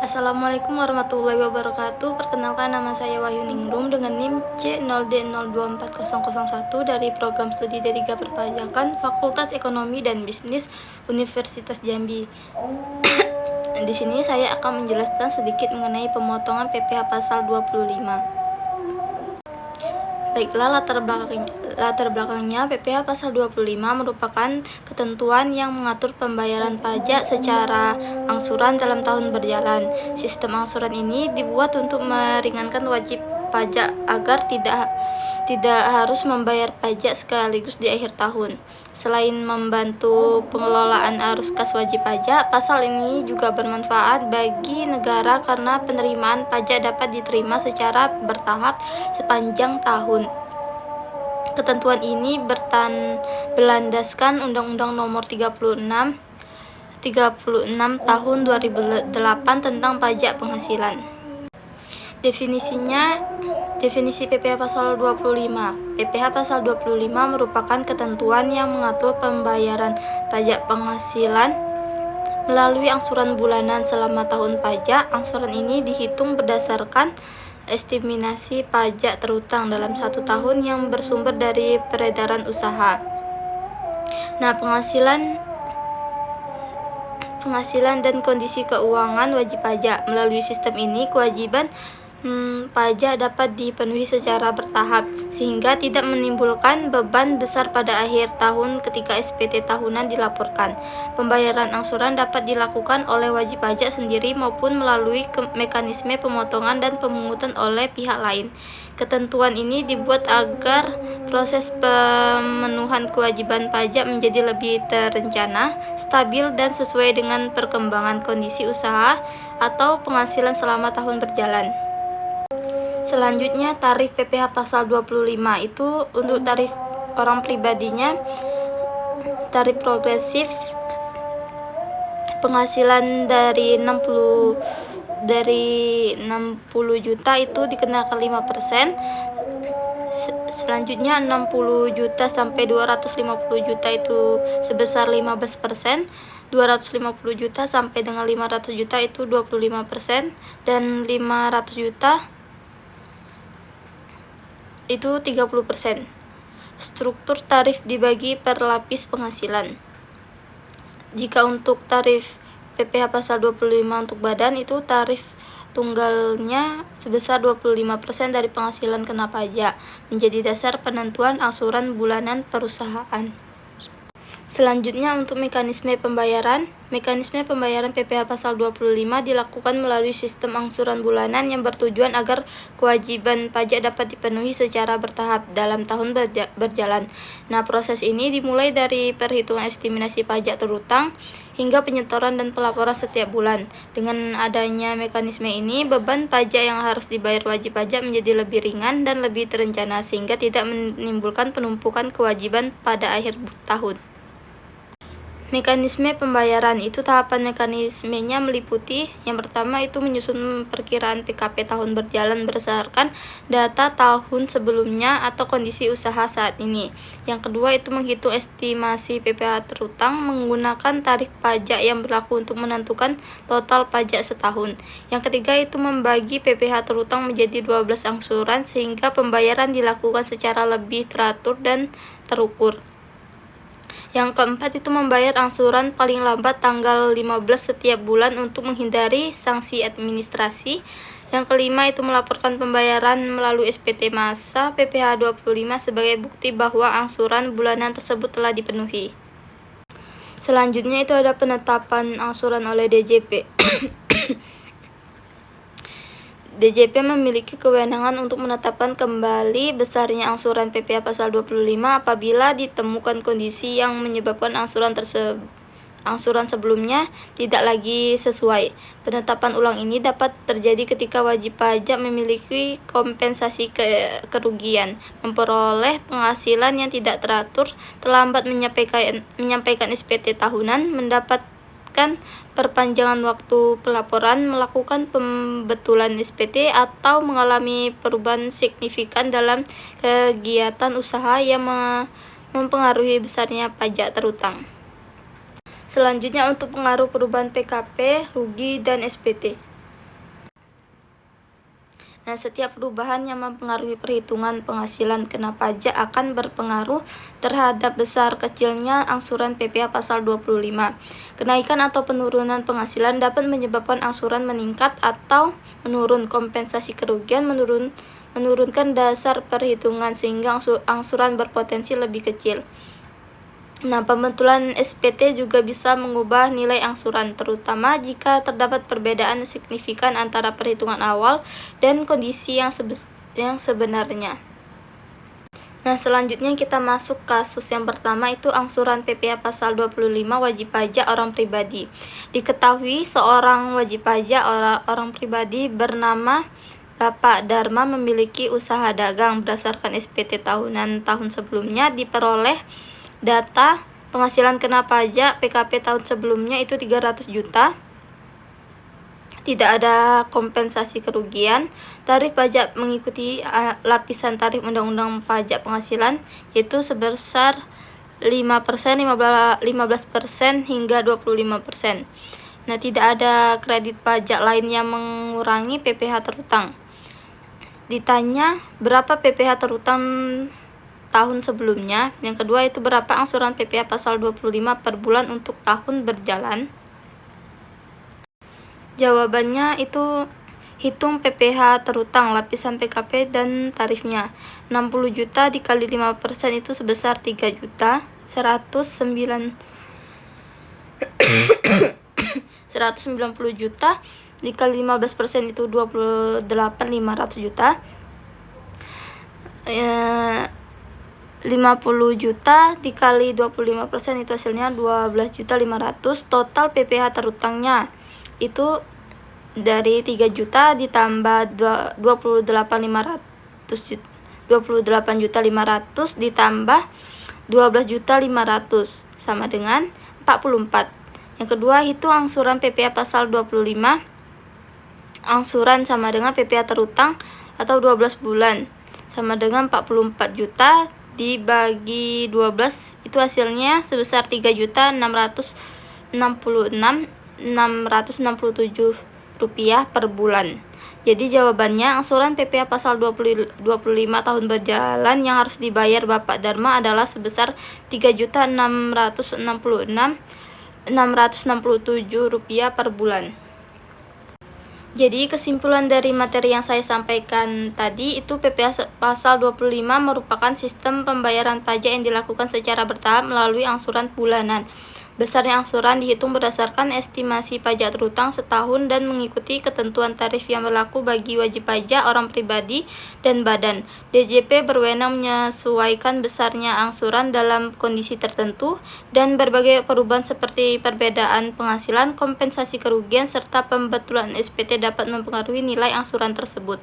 Assalamualaikum warahmatullahi wabarakatuh. Perkenalkan, nama saya Wahyu Ningrum dengan NIM C0D02401 dari program studi D3 Perpajakan Fakultas Ekonomi dan Bisnis Universitas Jambi. Di sini saya akan menjelaskan sedikit mengenai pemotongan PPh pasal 25. Baiklah, latar belakangnya PPh pasal 25 merupakan ketentuan yang mengatur pembayaran pajak secara angsuran dalam tahun berjalan. Sistem angsuran ini dibuat untuk meringankan wajib pajak agar tidak harus membayar pajak sekaligus di akhir tahun. Selain membantu pengelolaan arus kas wajib pajak, pasal ini juga bermanfaat bagi negara karena penerimaan pajak dapat diterima secara bertahap sepanjang tahun. Ketentuan ini berlandaskan Undang-Undang Nomor 36 Tahun 2008 tentang pajak penghasilan. Definisi PPh pasal 25. PPh pasal 25 merupakan ketentuan yang mengatur pembayaran pajak penghasilan melalui angsuran bulanan selama tahun pajak. Angsuran ini dihitung berdasarkan estimasi pajak terutang dalam satu tahun yang bersumber dari peredaran usaha. Nah, penghasilan dan kondisi keuangan wajib pajak. Melalui sistem ini, kewajiban pajak dapat dipenuhi secara bertahap, sehingga tidak menimbulkan beban besar pada akhir tahun ketika SPT tahunan dilaporkan. Pembayaran angsuran dapat dilakukan oleh wajib pajak sendiri maupun melalui mekanisme pemotongan dan pemungutan oleh pihak lain. Ketentuan ini dibuat agar proses pemenuhan kewajiban pajak menjadi lebih terencana, stabil, dan sesuai dengan perkembangan kondisi usaha atau penghasilan selama tahun berjalan. Selanjutnya, tarif PPh pasal 25 itu untuk tarif orang pribadinya, tarif progresif penghasilan dari 60 juta itu dikenakan 5%. Selanjutnya 60 juta sampai 250 juta itu sebesar 15%. 250 juta sampai dengan 500 juta itu 25%, dan 500 juta itu 30%. Struktur tarif dibagi per lapis penghasilan. Jika untuk tarif PPh pasal 25 untuk badan, itu tarif tunggalnya sebesar 25% dari penghasilan kena pajak, menjadi dasar penentuan angsuran bulanan perusahaan. Selanjutnya, untuk mekanisme pembayaran PPh pasal 25 dilakukan melalui sistem angsuran bulanan yang bertujuan agar kewajiban pajak dapat dipenuhi secara bertahap dalam tahun berjalan. Nah, proses ini dimulai dari perhitungan estimasi pajak terutang hingga penyetoran dan pelaporan setiap bulan. Dengan adanya mekanisme ini, beban pajak yang harus dibayar wajib pajak menjadi lebih ringan dan lebih terencana, sehingga tidak menimbulkan penumpukan kewajiban pada akhir tahun. Mekanisme pembayaran itu, tahapan mekanismenya meliputi: yang pertama itu menyusun perkiraan PKP tahun berjalan berdasarkan data tahun sebelumnya atau kondisi usaha saat ini. Yang kedua itu menghitung estimasi PPh terutang menggunakan tarif pajak yang berlaku untuk menentukan total pajak setahun. Yang ketiga itu membagi PPh terutang menjadi 12 angsuran sehingga pembayaran dilakukan secara lebih teratur dan terukur. Yang keempat itu membayar angsuran paling lambat tanggal 15 setiap bulan untuk menghindari sanksi administrasi. Yang kelima itu melaporkan pembayaran melalui SPT masa PPh 25 sebagai bukti bahwa angsuran bulanan tersebut telah dipenuhi. Selanjutnya itu ada penetapan angsuran oleh DJP. DJP memiliki kewenangan untuk menetapkan kembali besarnya angsuran PPh pasal 25 apabila ditemukan kondisi yang menyebabkan angsuran sebelumnya tidak lagi sesuai. Penetapan ulang ini dapat terjadi ketika wajib pajak memiliki kompensasi kerugian, memperoleh penghasilan yang tidak teratur, terlambat menyampaikan SPT tahunan, mendapatkan perpanjangan waktu pelaporan, melakukan pembetulan SPT, atau mengalami perubahan signifikan dalam kegiatan usaha yang mempengaruhi besarnya pajak terutang. Selanjutnya untuk pengaruh perubahan PKP, rugi, dan SPT. Nah, setiap perubahan yang mempengaruhi perhitungan penghasilan kena pajak akan berpengaruh terhadap besar kecilnya angsuran PPh pasal 25. Kenaikan atau penurunan penghasilan dapat menyebabkan angsuran meningkat atau menurun. Kompensasi kerugian menurunkan dasar perhitungan sehingga angsuran berpotensi lebih kecil. Nah, pembentulan SPT juga bisa mengubah nilai angsuran, terutama jika terdapat perbedaan signifikan antara perhitungan awal dan kondisi yang sebenarnya. Nah, selanjutnya kita masuk kasus yang pertama, itu angsuran PPh pasal 25 wajib pajak orang pribadi. Diketahui seorang wajib pajak orang pribadi bernama Bapak Dharma memiliki usaha dagang. Berdasarkan SPT tahunan tahun sebelumnya diperoleh data penghasilan kena pajak PKP tahun sebelumnya itu 300 juta. Tidak ada kompensasi kerugian. Tarif pajak mengikuti lapisan tarif Undang-Undang Pajak Penghasilan, yaitu sebesar 5%, 15% hingga 25%. Nah, tidak ada kredit pajak lain yang mengurangi PPh terutang. Ditanya berapa PPh terutang tahun sebelumnya. Yang kedua itu berapa angsuran PPh pasal 25 per bulan untuk tahun berjalan. Jawabannya itu hitung PPh terutang, lapisan PKP dan tarifnya. 60 juta dikali 5% itu sebesar 3 juta. 190 juta dikali 15% itu 28.500 juta. 50 juta dikali 25% itu hasilnya 12.500. Total PPh terutangnya itu dari 3 juta ditambah 28.500 ditambah 12.500 sama dengan 44. Yang kedua itu angsuran PPh pasal 25. Angsuran sama dengan PPh terutang atau 12 bulan sama dengan 44 juta dibagi 12 itu hasilnya sebesar 3.666.667 rupiah per bulan. Jadi jawabannya angsuran PPh pasal 25 tahun berjalan yang harus dibayar Bapak Dharma adalah sebesar 3.666.667 rupiah per bulan. Jadi kesimpulan dari materi yang saya sampaikan tadi itu PPh pasal 25 merupakan sistem pembayaran pajak yang dilakukan secara bertahap melalui angsuran bulanan. Besarnya angsuran dihitung berdasarkan estimasi pajak terutang setahun dan mengikuti ketentuan tarif yang berlaku bagi wajib pajak orang pribadi dan badan. DJP berwenang menyesuaikan besarnya angsuran dalam kondisi tertentu dan berbagai perubahan seperti perbedaan penghasilan, kompensasi kerugian, serta pembetulan SPT dapat mempengaruhi nilai angsuran tersebut.